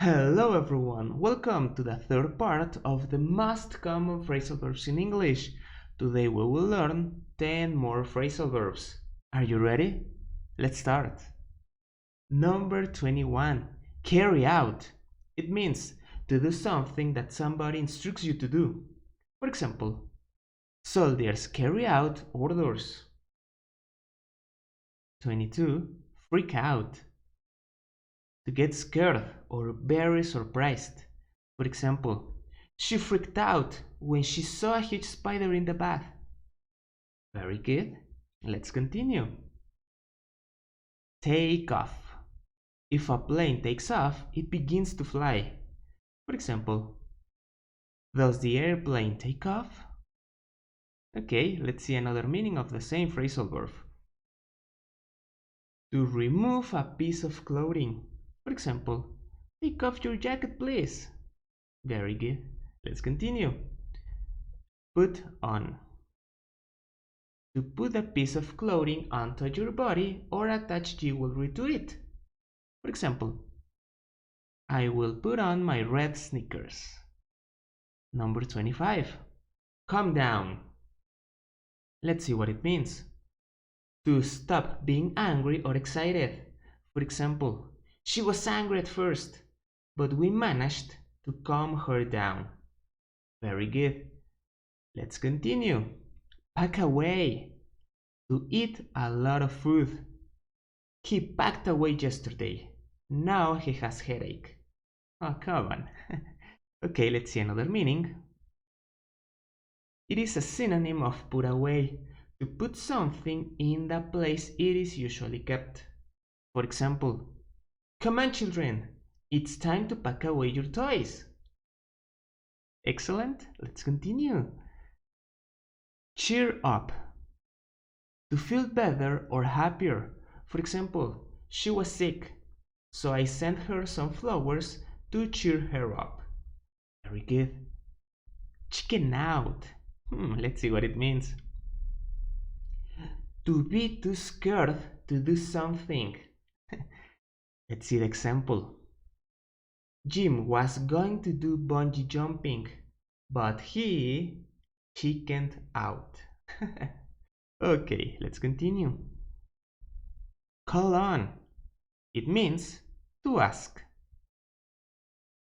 Hello everyone, welcome to the third part of the most common phrasal verbs in English. Today we will learn 10 more phrasal verbs. Are you ready? Let's start. Number 21. Carry out. It means to do something that somebody instructs you to do. For example, soldiers carry out orders. 22. Freak out. To get scared or very surprised. For example, she freaked out when she saw a huge spider in the bath. Very good. Let's continue. Take off. If a plane takes off, it begins to fly. For example, does the airplane take off? Okay, let's see another meaning of the same phrasal verb. To remove a piece of clothing. For example, take off your jacket, please. Very good. Let's continue. Put on. To put a piece of clothing onto your body or attach jewelry to it. For example, I will put on my red sneakers. Number 25. Calm down. Let's see what it means. To stop being angry or excited. For example, she was angry at first, but we managed to calm her down. Very good. Let's continue. Pack away. To eat a lot of food. He packed away yesterday. Now he has headache. Oh, come on. Okay, let's see another meaning. It is a synonym of put away, to put something in the place it is usually kept. For example, come on children, it's time to pack away your toys. Excellent, let's continue. Cheer up. To feel better or happier. For example, she was sick, so I sent her some flowers to cheer her up. Very good. Chicken out. Let's see what it means. To be too scared to do something. Let's see the example. Jim was going to do bungee jumping, but he chickened out. Okay, let's continue. Call on. It means to ask.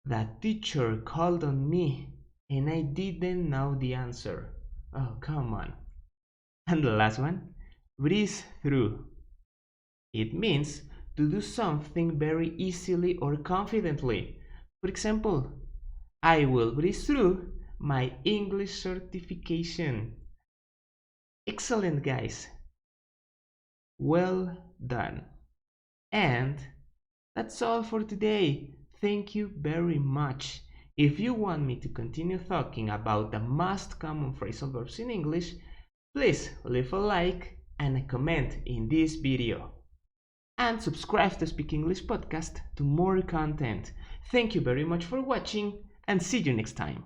The teacher called on me and I didn't know the answer. Oh, come on. And the last one, breeze through. It means to do something very easily or confidently. For example, I will breeze through my English certification. Excellent, guys. Well done. And that's all for today. Thank you very much. If you want me to continue talking about the most common phrasal verbs in English, please leave a like and a comment in this video. And subscribe to Speaking-lish podcast to more content. Thank you very much for watching and see you next time.